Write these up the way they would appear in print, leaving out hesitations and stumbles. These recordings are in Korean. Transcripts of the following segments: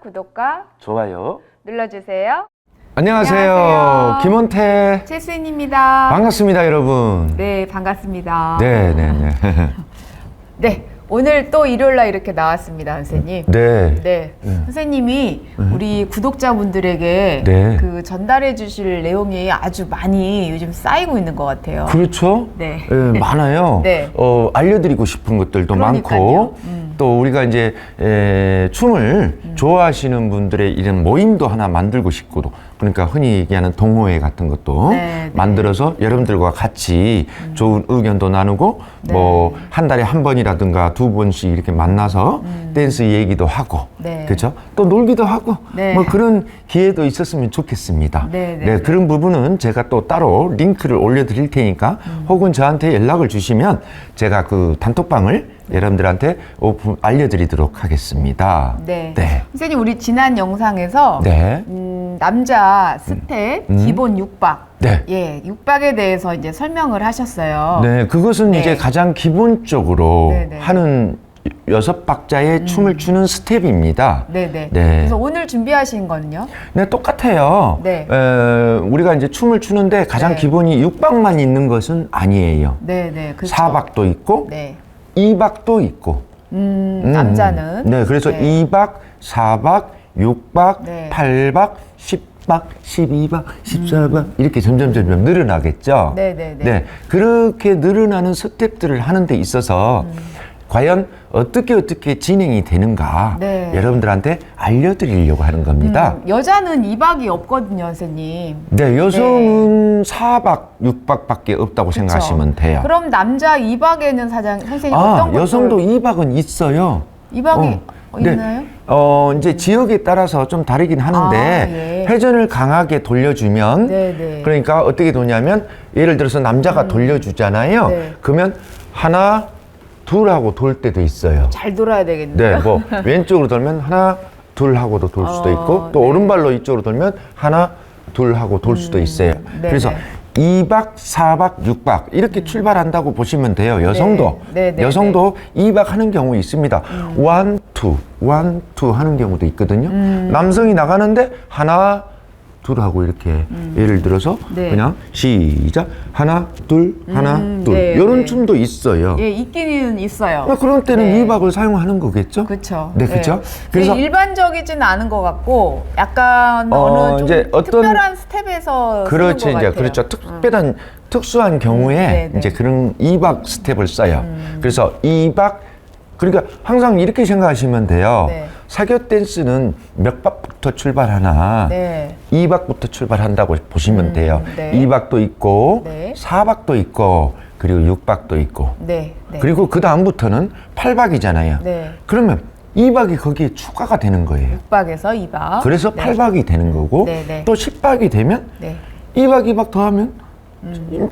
구독과 좋아요 눌러주세요. 안녕하세요. 안녕하세요. 김원태 최수인입니다. 반갑습니다 여러분. 네, 반갑습니다. 네네네. 네, 오늘 또 일요일날 이렇게 나왔습니다, 선생님. 네. 네, 선생님이 우리 구독자분들에게 네. 그 전달해 주실 내용이 아주 많이 요즘 쌓이고 있는 것 같아요. 그렇죠. 네. 많아요. 네. 알려드리고 싶은 것들도 그러니까요. 많고 또 우리가 이제 춤을 좋아하시는 분들의 이런 모임도 하나 만들고 싶고 그러니까 흔히 얘기하는 동호회 같은 것도 네, 만들어서 여러분들과 같이 좋은 의견도 나누고 네. 뭐 한 달에 한 번이라든가 두 번씩 이렇게 만나서 댄스 얘기도 하고 네. 그렇죠? 또 놀기도 하고 네. 뭐 그런 기회도 있었으면 좋겠습니다. 네, 네, 네. 그런 부분은 제가 또 따로 링크를 올려드릴 테니까 혹은 저한테 연락을 주시면 제가 그 단톡방을 여러분들한테 알려드리도록 하겠습니다. 네. 네. 선생님, 우리 지난 영상에서 네. 남자 스텝 기본 6박. 네. 예, 6박에 대해서 이제 설명을 하셨어요. 네, 그것은 네. 이제 가장 기본적으로 네, 네. 하는 6박자의 춤을 추는 스텝입니다. 네네. 네. 그래서 오늘 준비하신 거는요? 네, 똑같아요. 네. 우리가 이제 춤을 추는데 가장 네. 기본이 6박만 있는 것은 아니에요. 네네. 그렇죠. 4박도 있고, 네. 2박도 있고. 남자는. 네, 그래서 네. 2박, 4박, 6박, 네. 8박, 10박, 12박, 14박 이렇게 점점 늘어나겠죠. 네네네. 네, 그렇게 늘어나는 스텝들을 하는 데 있어서 과연 어떻게 진행이 되는가 네. 여러분들한테 알려드리려고 하는 겁니다. 여자는 2박이 없거든요, 선생님. 네, 여성은 4박, 6박밖에 없다고 생각하시면 돼요. 그럼 남자 2박에는 선생님 어떤 것들? 여성도 2박은 있어요. 2박이 네. 있나요? 이제 지역에 따라서 좀 다르긴 하는데 예. 회전을 강하게 돌려주면 네네. 그러니까 어떻게 도냐면 예를 들어서 남자가 돌려주잖아요. 네. 그러면 하나, 둘 하고 돌 때도 있어요. 잘 돌아야 되겠네요. 네, 뭐 왼쪽으로 돌면 하나, 둘 하고도 돌 수도 있고 또 네. 오른발로 이쪽으로 돌면 하나, 둘 하고 돌 수도 있어요. 네네. 그래서 2박, 4박, 6박 이렇게 출발한다고 보시면 돼요. 여성도. 네네. 여성도 2박 하는 경우 있습니다. 1, 2 하는 경우도 있거든요. 남성이 나가는데 하나, 둘 하고 이렇게 예를 들어서 네. 그냥 시작 하나, 둘, 하나, 둘 네, 이런 네. 춤도 있어요. 예, 있기는 있어요. 그런 때는 네. 2박을 사용하는 거겠죠? 그렇죠. 네, 그렇죠. 그래서 그래서 일반적이지는 않은 것 같고 약간 어느 좀 이제 어떤 특별한 스텝에서 그렇죠, 쓰는 것 이제 같아요. 그렇죠. 특별한 특수한 경우에 네, 네. 이제 그런 2박 스텝을 써요. 그래서 2박 그러니까 항상 이렇게 생각하시면 돼요. 네. 사교 댄스는 몇 박부터 출발하나 네. 2박부터 출발한다고 보시면 돼요. 네. 2박도 있고 네. 4박도 있고 그리고 6박도 있고 네. 네. 그리고 그 다음부터는 8박이잖아요. 네. 그러면 2박이 거기에 추가가 되는 거예요. 6박에서 2박. 그래서 네. 8박이 되는 거고 네, 네. 또 10박이 되면 네. 2박 2박 더하면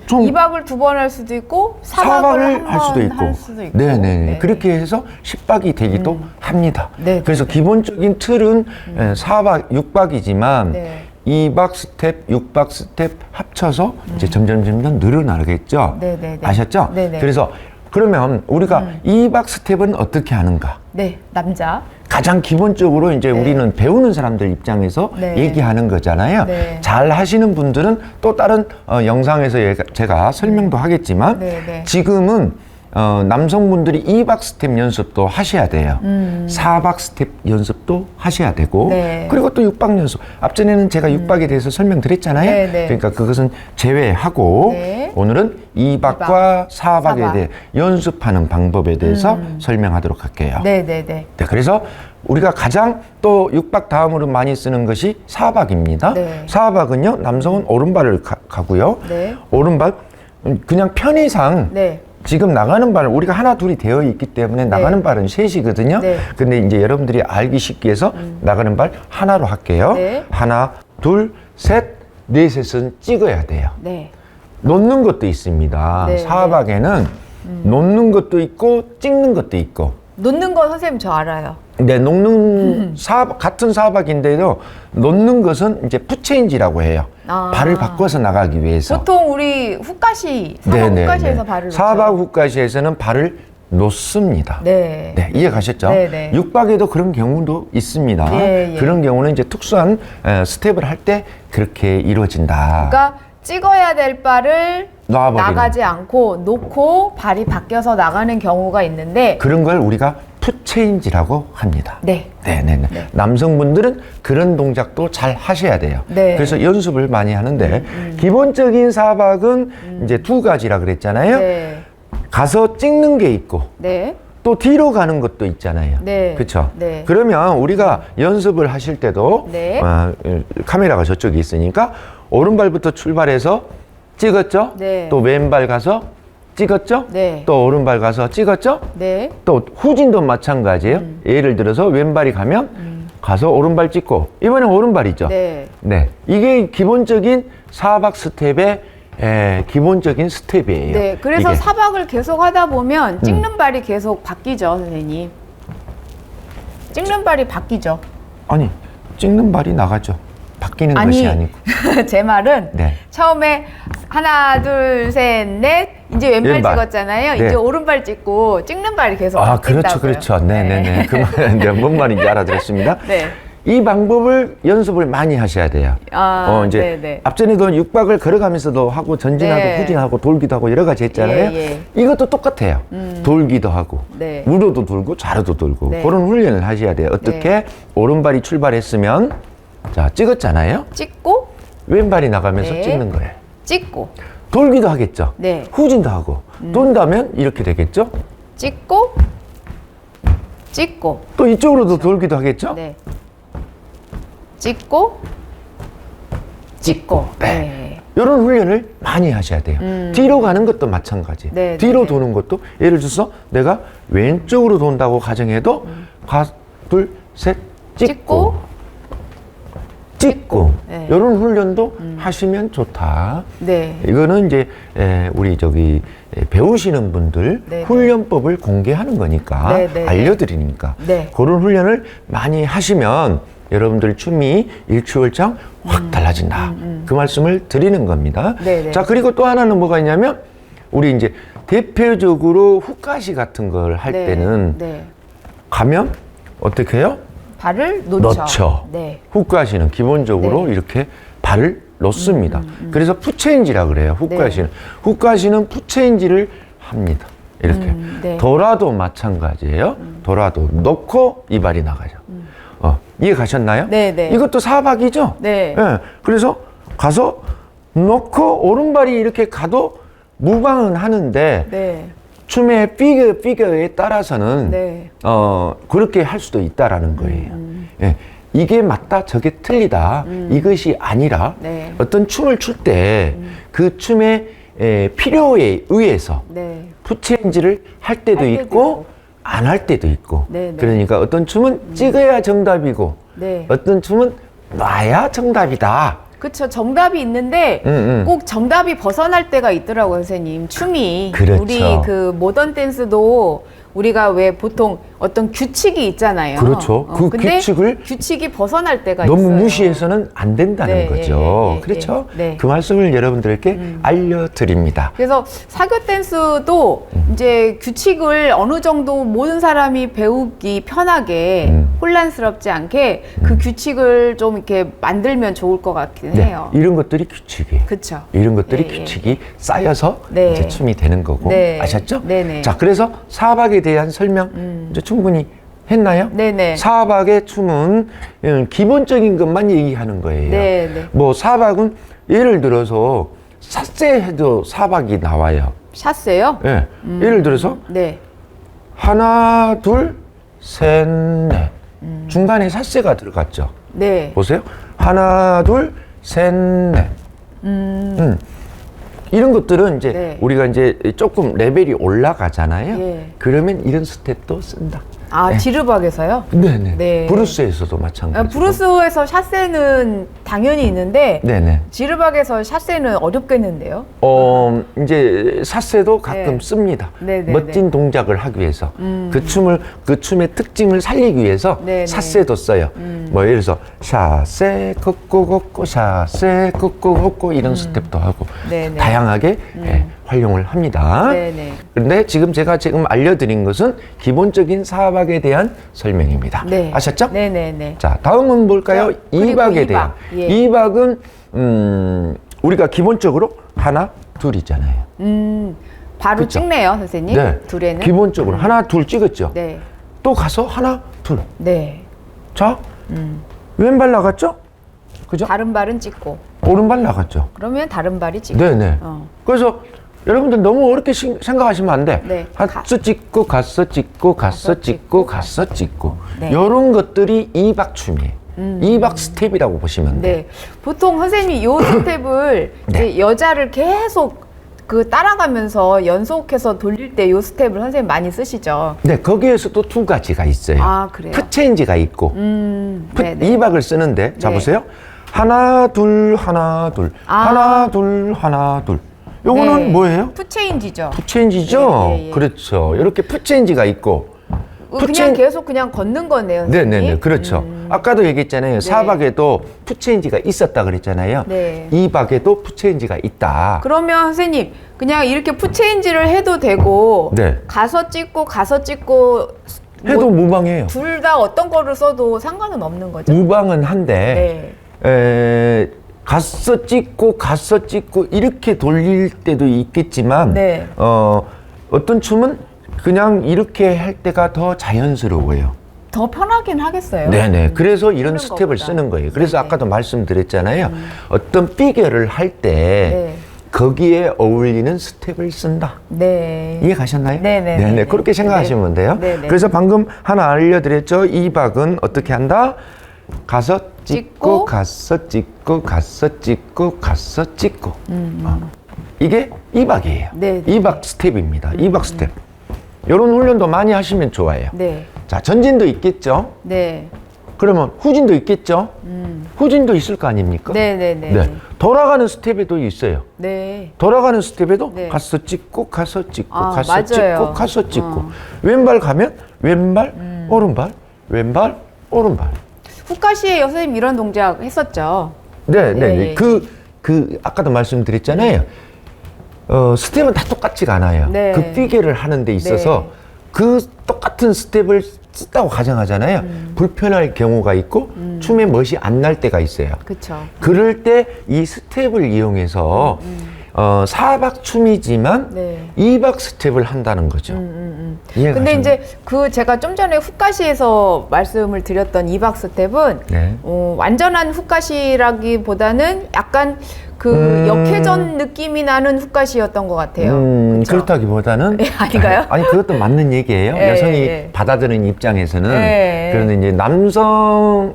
좀 2박을 두 번 할 수도 있고 4박을4박을 할 수도 있고. 할 수도 있고. 네네. 네. 그렇게 해서 10박이 되기도 합니다. 네, 그래서 기본적인 틀은 4박, 6박이지만 네. 2박 스텝, 6박 스텝 합쳐서 이제 점점 늘어나겠죠. 네네네. 아셨죠? 네네. 그래서 그러면 우리가 2박 스텝은 어떻게 하는가? 네. 남자. 가장 기본적으로 이제 우리는 배우는 사람들 입장에서 네. 얘기하는 거잖아요. 네. 잘 하시는 분들은 또 다른 영상에서 제가 설명도 하겠지만 네, 네. 지금은 남성분들이 2박 스텝 연습도 하셔야 돼요. 4박 스텝 연습도 하셔야 되고 네. 그리고 또 6박 연습. 앞전에는 제가 6박에 대해서 설명드렸잖아요. 네, 네. 그러니까 그것은 제외하고 네. 오늘은 2박과 4박에 사박. 대해 연습하는 방법에 대해서 설명하도록 할게요. 네네네. 네, 그래서 우리가 가장 또 6박 다음으로 많이 쓰는 것이 4박입니다. 네. 4박은요, 남성은 오른발을 가고요. 네. 오른발, 그냥 편의상 네. 지금 나가는 발은 우리가 하나, 둘이 되어 있기 때문에 나가는 발은 셋이거든요. 네. 근데 이제 여러분들이 알기 쉽기 위해서 나가는 발 하나로 할게요. 네. 하나, 둘, 셋, 넷셋은 찍어야 돼요. 네. 놓는 것도 있습니다. 네, 4박에는 놓는 것도 있고 찍는 것도 있고 놓는 건 선생님 저 알아요. 네, 같은 사박인데도 놓는 것은 이제 푸체인지라고 해요. 아. 발을 바꿔서 나가기 위해서. 보통 우리 훅가시, 사박 훅가시에서 발을 놓죠. 사박 훅가시에서는 발을 놓습니다. 네. 네, 이해 가셨죠? 네, 네. 육박에도 그런 경우도 있습니다. 예, 예. 그런 경우는 이제 특수한 스텝을 할 때 그렇게 이루어진다. 그러니까 찍어야 될 발을 놔버리는. 나가지 않고 놓고 발이 바뀌어서 나가는 경우가 있는데 그런 걸 우리가 풋체인지라고 합니다. 네. 네네네. 네. 남성분들은 그런 동작도 잘 하셔야 돼요. 네. 그래서 연습을 많이 하는데 기본적인 사박은 이제 두 가지라 그랬잖아요. 네. 가서 찍는 게 있고 네. 또 뒤로 가는 것도 있잖아요. 네. 그렇죠? 네. 그러면 우리가 연습을 하실 때도 네. 카메라가 저쪽에 있으니까 오른발부터 출발해서 찍었죠? 네. 또 왼발 가서 찍었죠? 네. 또 오른발 가서 찍었죠? 네. 또 후진도 마찬가지예요. 예를 들어서 왼발이 가면 가서 오른발 찍고 이번엔 오른발이죠. 네. 네. 이게 기본적인 사박 스텝의 기본적인 스텝이에요. 네. 그래서 이게. 사박을 계속 하다 보면 찍는 발이 계속 바뀌죠, 선생님. 찍는 발이 바뀌죠. 아니 찍는 발이 나가죠. 바뀌는 것이 아니고. 제 말은 네. 처음에 하나, 둘, 셋, 넷 이제 왼발 왼발. 찍었잖아요. 네. 이제 오른발 찍고 찍는 발이 계속 아, 바뀐다고요. 그렇죠. 네네네. 그 말은 내가 뭔 말인지 알아들었습니다. 네. 이 방법을 연습을 많이 하셔야 돼요. 이제 네네. 앞전에도 육박을 걸어가면서도 하고 전진하고 네. 후진하고 돌기도 하고 여러 가지 했잖아요. 예. 이것도 똑같아요. 돌기도 하고 네. 우로도 돌고 좌로도 돌고 네. 그런 훈련을 하셔야 돼요. 어떻게? 네. 오른발이 출발했으면 자 찍었잖아요. 찍고 왼발이 나가면서 네. 찍는 거예요. 찍고 돌기도 하겠죠. 네. 후진도 하고 돈다면 이렇게 되겠죠. 찍고 찍고 또 이쪽으로도 돌기도 하겠죠. 네. 찍고 찍고 네. 이런 훈련을 많이 하셔야 돼요. 뒤로 가는 것도 마찬가지. 네, 뒤로 네. 도는 것도 예를 들어서 내가 왼쪽으로 돈다고 가정해도 둘, 셋, 찍고 찍고 네. 이런 훈련도 하시면 좋다. 네. 이거는 이제 우리 배우시는 분들 네, 훈련법을 공개하는 거니까 네, 네, 알려드리니까 네. 그런 훈련을 많이 하시면 여러분들 춤이 일취월장 확 달라진다. 그 말씀을 드리는 겁니다. 네, 네. 자, 그리고 또 하나는 뭐가 있냐면 우리 이제 대표적으로 훅가시 같은 걸 할 네. 때는 네. 가면 어떻게 해요? 발을 놓죠. 넣죠. 네. 훅가시는 기본적으로 네. 이렇게 발을 놓습니다. 그래서 푸체인지라 그래요. 훅가시는. 훅가시는 푸체인지를 합니다. 이렇게. 네. 돌아도 마찬가지예요. 돌아도 놓고 이 발이 나가죠. 이해 가셨나요? 네, 네. 이것도 사박이죠? 네. 예, 그래서 가서 놓고 오른발이 이렇게 가도 무방은 하는데 네. 춤의 피겨에 따라서는 네. 그렇게 할 수도 있다라는 거예요. 예, 이게 맞다, 저게 틀리다, 이것이 아니라 네. 어떤 춤을 출 때 그 춤의 필요에 의해서 네. 푸체인지를 할 때도 할 때도 있고 있고. 안 할 때도 있고. 네, 네. 그러니까 어떤 춤은 찍어야 정답이고 네. 어떤 춤은 놔야 정답이다. 그렇죠. 정답이 있는데 꼭 정답이 벗어날 때가 있더라고요, 선생님. 춤이. 그렇죠. 우리 그 모던 댄스도 우리가 왜 보통 어떤 규칙이 있잖아요. 그렇죠. 그 근데 규칙을 규칙이 벗어날 때가 너무 있어요. 무시해서는 안 된다는 네, 거죠. 예, 예, 그렇죠? 예, 네. 그 말씀을 여러분들께 알려드립니다. 그래서 사교 댄스도 이제 규칙을 어느 정도 모든 사람이 배우기 편하게 혼란스럽지 않게 그 규칙을 좀 이렇게 만들면 좋을 것 같긴 해요. 이런 것들이 규칙이에요. 그렇죠. 이런 것들이 예, 예. 규칙이 쌓여서 네. 이제 춤이 되는 거고. 네. 아셨죠? 네네. 자, 그래서 사박에 대한 설명 이제 충분히 했나요? 네네. 사박의 춤은 기본적인 것만 얘기하는 거예요. 네네. 뭐 사박은 예를 들어서 삿세해도 사박이 나와요. 샷세요? 예. 예를 들어서 네. 하나, 둘, 셋, 넷. 중간에 삿세가 들어갔죠. 네. 보세요. 하나, 둘, 셋, 넷. 이런 것들은 이제 네. 우리가 이제 조금 레벨이 올라가잖아요. 예. 그러면 이런 스텝도 쓴다. 아, 지르박에서요? 네네. 네. 브루스에서도 마찬가지고. 브루스에서 샷세는 당연히 있는데 네네. 지르박에서 샷세는 어렵겠는데요? 이제 삿세도 가끔 네. 씁니다. 네네네. 멋진 동작을 하기 위해서. 그 춤의 특징을 살리기 위해서 네네. 삿세도 써요. 뭐 예를 들어서 샷세 걷고 걷고 샷세 걷고 걷고 이런 스텝도 하고 네네. 다양하게 예, 활용을 합니다. 네네. 그런데 제가 지금 알려드린 것은 기본적인 4박에 대한 설명입니다. 네. 아셨죠? 네네네. 자, 다음은 뭘까요? 그리고 2박에 대한. 예. 2박은 우리가 기본적으로 하나, 둘이잖아요. 바로 그쵸? 찍네요, 선생님. 네. 둘에는. 기본적으로 하나, 둘 찍었죠? 네. 또 가서 하나, 둘. 네. 자, 왼발 나갔죠? 그죠? 다른 발은 찍고. 오른발 나갔죠? 그러면 다른 발이 찍고. 네네. 어. 그래서 여러분들 너무 어렵게 생각하시면 안 돼. 네. 가서 찍고, 가서 찍고, 가서 찍고, 가서 찍고. 네. 이런 것들이 2박 춤이에요. 2박 스텝이라고 보시면 돼요. 네. 보통 선생님이 요 스텝을 네. 이제 여자를 계속 그 따라가면서 연속해서 돌릴 때 요 스텝을 선생님 많이 쓰시죠. 네, 거기에서도 두 가지가 있어요. 아, 그래요? 푸체인지가 있고, 네네. 2박을 쓰는데, 자 네. 보세요. 하나, 둘, 하나, 둘. 아. 하나, 둘, 하나, 둘. 요거는 네. 뭐예요? 푸체인지죠. 푸체인지죠? 예, 예, 예. 그렇죠. 이렇게 푸체인지가 있고. 그냥 계속 그냥 걷는 거네요. 선생님. 네네네. 그렇죠. 아까도 얘기했잖아요. 4박에도 푸체인지가 있었다 그랬잖아요. 네. 2박에도 푸체인지가 있다. 그러면 선생님 그냥 이렇게 푸체인지를 해도 되고 네. 가서 찍고 해도 무방해요. 둘 다 어떤 거를 써도 상관은 없는 거죠. 무방은 한데, 네. 가서 찍고 이렇게 돌릴 때도 있겠지만, 네. 어떤 춤은 그냥 이렇게 할 때가 더 자연스러워요. 더 편하긴 하겠어요. 네네. 그래서 이런 쓰는 스텝을 것보다. 쓰는 거예요. 그래서 네네. 아까도 말씀드렸잖아요. 어떤 피겨를 할 때 네. 거기에 어울리는 스텝을 쓴다. 네. 이해 가셨나요? 네네. 네네. 그렇게 생각하시면 돼요. 네네. 그래서 방금 하나 알려드렸죠. 2박은 어떻게 한다? 가서 찍고, 가서 찍고, 가서 찍고, 가서 찍고. 이게 2박이에요. 네. 2박 스텝입니다. 2박 스텝. 이런 훈련도 많이 하시면 좋아요. 네. 자, 전진도 있겠죠? 네. 그러면 후진도 있겠죠? 후진도 있을 거 아닙니까? 네네네. 네. 돌아가는 스텝에도 있어요. 네. 돌아가는 스텝에도 네. 가서 찍고, 가서 찍고, 아, 가서 맞아요. 찍고, 가서 찍고. 왼발 가면 왼발, 오른발, 왼발, 오른발. 후카시에 선생님 이런 동작 했었죠. 네, 네. 예, 예. 아까도 말씀드렸잖아요. 스텝은 다 똑같지가 않아요. 네. 그 피겨를 하는 데 있어서 네. 그 똑같은 스텝을 쓰다고 가정하잖아요. 불편할 경우가 있고 춤의 멋이 안 날 때가 있어요. 그쵸. 그럴 때 이 스텝을 이용해서 4박 춤이지만 네. 2박 스텝을 한다는 거죠. 이해가 근데 가시나요? 이제 그 제가 좀 전에 후카시에서 말씀을 드렸던 2박 스텝은 네. 완전한 후카시라기보다는 약간 그 역회전 느낌이 나는 후카시였던 것 같아요. 그쵸? 그렇다기보다는 예, 아닌가요? 아니 그것도 맞는 얘기예요. 예, 여성이 예. 받아들이는 입장에서는 예. 그런데 이제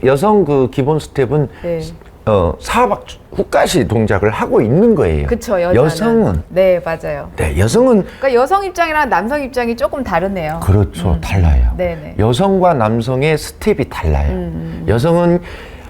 여성 그 기본 스텝은 네. 4박 후까시 동작을 하고 있는 거예요. 그쵸, 여자는. 네, 맞아요. 네, 여성은 그러니까 여성 입장이랑 남성 입장이 조금 다르네요. 그렇죠. 달라요. 네네. 여성과 남성의 스텝이 달라요. 여성은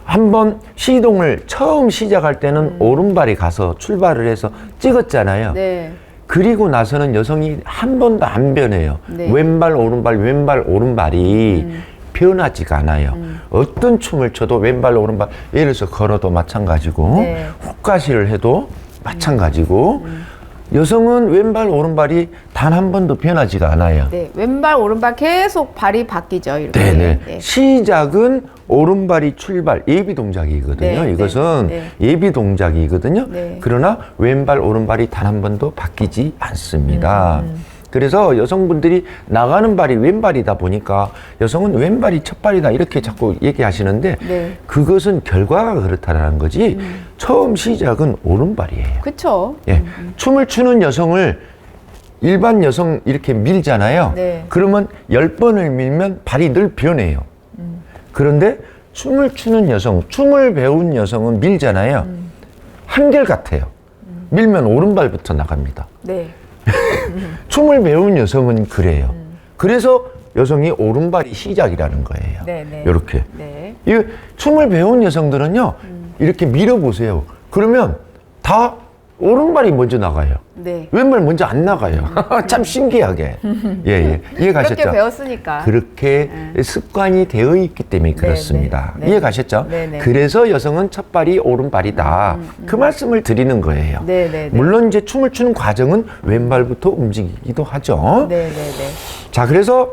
한번 시동을 처음 시작할 때는 오른발이 가서 출발을 해서 찍었잖아요. 네. 그리고 나서는 여성이 한 번도 안 변해요. 네. 왼발, 오른발 오른발이 변하지가 않아요. 어떤 춤을 춰도 왼발, 오른발, 예를 들어서 걸어도 마찬가지고, 네. 훅가시를 해도 마찬가지고, 여성은 왼발, 오른발이 단 한 번도 변하지가 않아요. 네. 왼발, 오른발 계속 발이 바뀌죠. 이렇게. 네네. 네. 시작은 오른발이 출발, 예비 동작이거든요. 네, 이것은 네, 예비 동작이거든요. 네. 그러나 왼발, 오른발이 단 한 번도 바뀌지 않습니다. 그래서 여성분들이 나가는 발이 왼발이다 보니까 여성은 왼발이 첫 발이다 이렇게 자꾸 얘기하시는데 네. 그것은 결과가 그렇다라는 거지 처음 시작은 오른발이에요. 그쵸. 예. 춤을 추는 여성을 일반 여성 이렇게 밀잖아요. 네. 그러면 10번을 밀면 발이 늘 변해요. 그런데 춤을 추는 여성, 춤을 배운 여성은 밀잖아요. 한결같아요. 밀면 오른발부터 나갑니다. 네. 춤을 배운 여성은 그래요. 그래서 여성이 오른발이 시작이라는 거예요. 네, 네. 이렇게. 네. 이 춤을 배운 여성들은요, 이렇게 밀어보세요. 그러면 다 오른발이 먼저 나가요. 네. 왼발 먼저 안 나가요. 참 신기하게. 예, 예. 이해가셨죠? 그렇게 배웠으니까. 그렇게 습관이 되어 있기 때문에 그렇습니다. 네, 네. 이해가셨죠? 네, 네. 그래서 여성은 첫 발이 오른발이다. 그 말씀을 드리는 거예요. 네, 네, 네. 물론 이제 춤을 추는 과정은 왼발부터 움직이기도 하죠. 네, 네, 네. 자, 그래서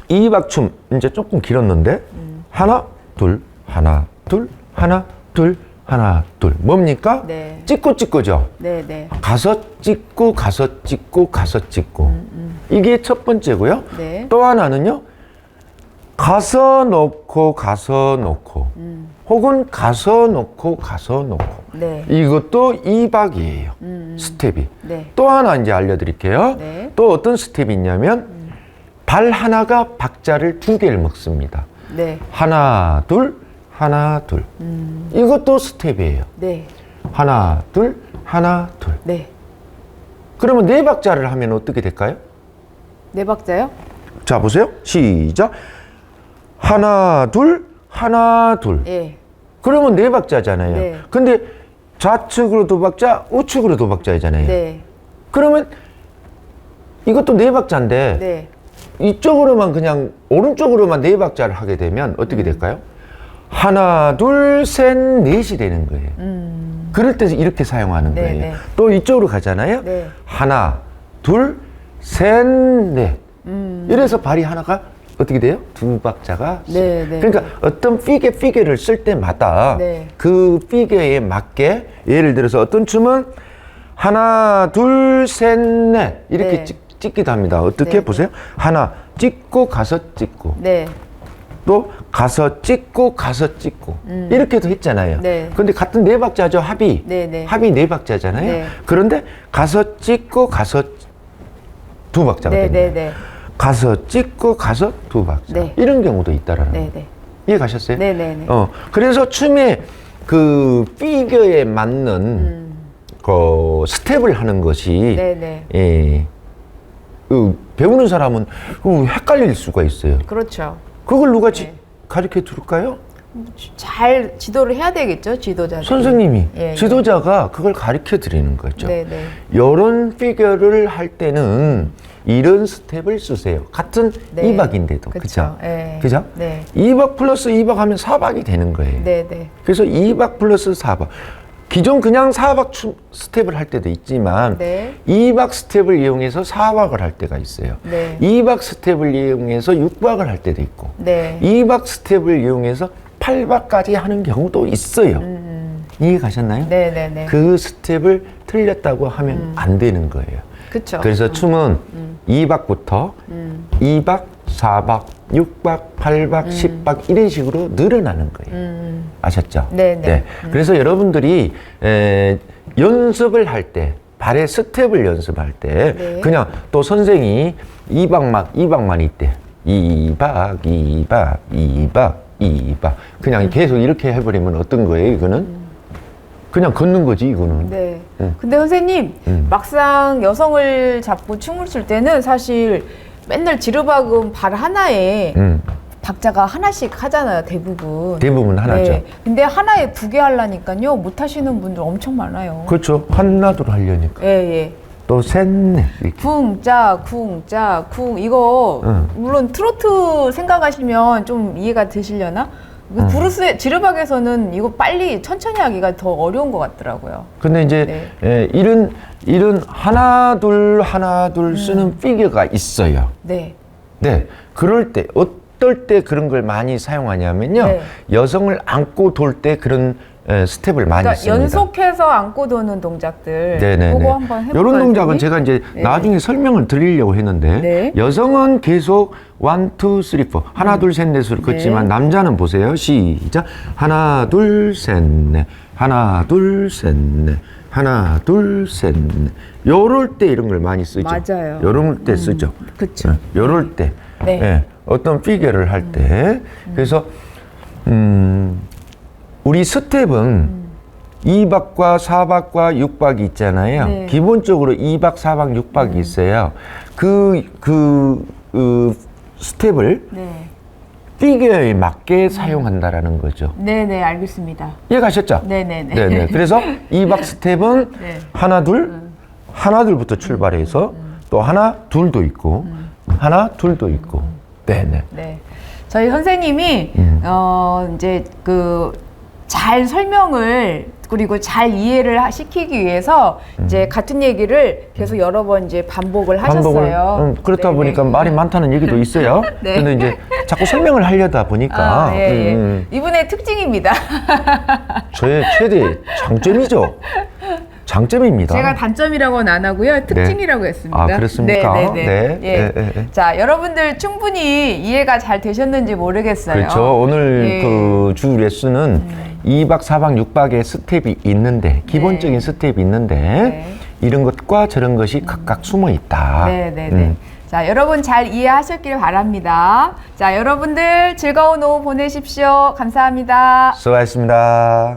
이박춤 이제 조금 길었는데 하나, 둘, 하나, 둘, 하나, 둘, 하나, 둘. 뭡니까? 네. 찍고 찍고죠. 네, 네. 가서 찍고 가서 찍고 가서 찍고 이게 첫 번째고요. 네. 또 하나는요. 가서 놓고 가서 놓고 혹은 가서 놓고 가서 놓고 네. 이것도 2박이에요. 스텝이. 네. 또 하나 이제 알려드릴게요. 네. 또 어떤 스텝이 있냐면 발 하나가 박자를 2개를 먹습니다. 네. 하나 둘 하나 둘 이것도 스텝이에요. 네. 하나 둘 하나 둘. 네. 그러면 4박자를 하면 어떻게 될까요? 4박자요? 자 보세요. 시작. 하나 둘 하나 둘. 예. 그러면 4박자잖아요. 네. 근데 좌측으로 2박자 우측으로 2박자잖아요. 네. 그러면 이것도 4박자인데 네. 이쪽으로만 그냥 오른쪽으로만 4박자를 하게 되면 어떻게 될까요? 하나 둘 셋 넷이 되는 거예요. 그럴 때 이렇게 사용하는 네, 거예요. 네. 또 이쪽으로 가잖아요. 네. 하나 둘 셋 넷. 이래서 발이 하나가 어떻게 돼요? 2박자가. 네, 네, 그러니까 어떤 피겨를 쓸 때마다 네. 그 피겨에 맞게 예를 들어서 어떤 춤은 하나 둘 셋 넷 이렇게 네. 찍기도 합니다. 어떻게 네, 보세요? 하나 찍고 가서 찍고 네. 또 가서 찍고 가서 찍고 이렇게도 했잖아요. 네. 근데 같은 4박자죠. 합이. 네, 네. 합이 4박자잖아요. 네. 그런데 가서 찍고 가서 2박자가 네, 됩니다. 네, 네. 가서 찍고 가서 2박자. 네. 이런 경우도 있다라는 네, 거예요. 네. 이해 가셨어요? 네, 네, 네. 그래서 춤의 그 피겨에 맞는 그 스텝을 하는 것이 네, 네. 예. 배우는 사람은 헷갈릴 수가 있어요. 그렇죠. 그걸 누가 네. 가르쳐 줄까요? 잘 지도를 해야 되겠죠, 지도자들이. 선생님이, 예, 예. 지도자가 그걸 가르쳐 드리는 거죠. 네, 네. 이런 피겨를 할 때는 이런 스텝을 쓰세요. 같은 네. 2박인데도. 그쵸. 그죠? 예. 그죠? 네. 2박 플러스 2박 하면 4박이 되는 거예요. 네, 네. 그래서 2박 플러스 4박. 기존 그냥 4박 스텝을 할 때도 있지만 네. 2박 스텝을 이용해서 4박을 할 때가 있어요. 네. 2박 스텝을 이용해서 6박을 할 때도 있고 네. 2박 스텝을 이용해서 8박까지 하는 경우도 있어요. 이해 가셨나요? 네, 네, 네. 그 스텝을 틀렸다고 하면 안 되는 거예요. 그쵸. 그래서 춤은 2박부터 2박, 4박, 6박, 8박, 10박 이런 식으로 늘어나는 거예요. 아셨죠? 네, 네. 그래서 여러분들이 연습을 할 때, 발의 스텝을 연습할 때 네. 그냥 또 선생이 2박만 있대. 2박, 2박, 2박, 2박 그냥 계속 이렇게 해버리면 어떤 거예요, 이거는? 그냥 걷는 거지, 이거는. 네. 근데 선생님, 막상 여성을 잡고 춤을 출 때는 사실 맨날 지르박음 발 하나에 박자가 하나씩 하잖아요, 대부분. 대부분 하나죠. 네. 근데 하나에 2개 하려니까요, 못 하시는 분들 엄청 많아요. 그렇죠. 하나둘 하려니까. 예, 예. 또 셋넷 이렇게. 쿵짜, 쿵짜, 쿵. 이거, 물론 트로트 생각하시면 좀 이해가 되시려나? 브루스, 지르박에서는 이거 빨리 천천히 하기가 더 어려운 것 같더라고요. 근데 이제 네. 이런 하나 둘 쓰는 피겨가 있어요. 네. 네. 그럴 때 어떨 때 그런 걸 많이 사용하냐면요. 네. 여성을 안고 돌 때 그런 스텝을 많이 그러니까 씁니다. 연속해서 안고 도는 동작들. 네네네. 그거 한번 해볼까요? 이런 동작은 선생님? 제가 이제 네. 나중에 설명을 드리려고 했는데 네. 여성은 계속 1, 2, 3, 4 하나 둘 셋 넷으로 걷지만 네. 남자는 보세요. 시작. 하나 둘 셋 넷 하나 둘 셋 넷 하나 둘 셋 넷 요럴 때 이런 걸 많이 쓰죠. 맞아요. 요럴 때 쓰죠. 그쵸. 요럴 때 네. 예, 어떤 피겨를 할 때 그래서 우리 스텝은 2박과 4박과 6박이 있잖아요. 네. 기본적으로 2박, 4박, 6박이 있어요. 그 스텝을 네. 피규어에 맞게 사용한다라는 거죠. 네네, 알겠습니다. 이해가셨죠? 네네네. 네네. 그래서 2박 스텝은 네. 하나, 둘부터 출발해서 또 하나, 둘도 있고, 하나, 둘도 있고. 네네. 네. 저희 선생님이, 이제 잘 설명을 그리고 잘 이해를 시키기 위해서 이제 같은 얘기를 계속 여러 번 이제 반복을 하셨어요. 그렇다 네네. 보니까 말이 많다는 얘기도 있어요. 네. 근데 이제 자꾸 설명을 하려다 보니까 예, 예. 이분의 특징입니다. 저의 최대 장점이죠. 장점입니다. 제가 단점이라고는 안 하고요. 특징이라고 했습니다. 아, 그렇습니까? 네네네. 네. 예. 네. 자, 여러분들 충분히 이해가 잘 되셨는지 모르겠어요. 그렇죠. 오늘 예. 그 주 레슨은 2박, 4박, 6박의 스텝이 있는데, 기본적인 네. 스텝이 있는데, 네. 이런 것과 저런 것이 각각 숨어 있다. 네네네. 자, 여러분 잘 이해하셨길 바랍니다. 자, 여러분들 즐거운 오후 보내십시오. 감사합니다. 수고하셨습니다.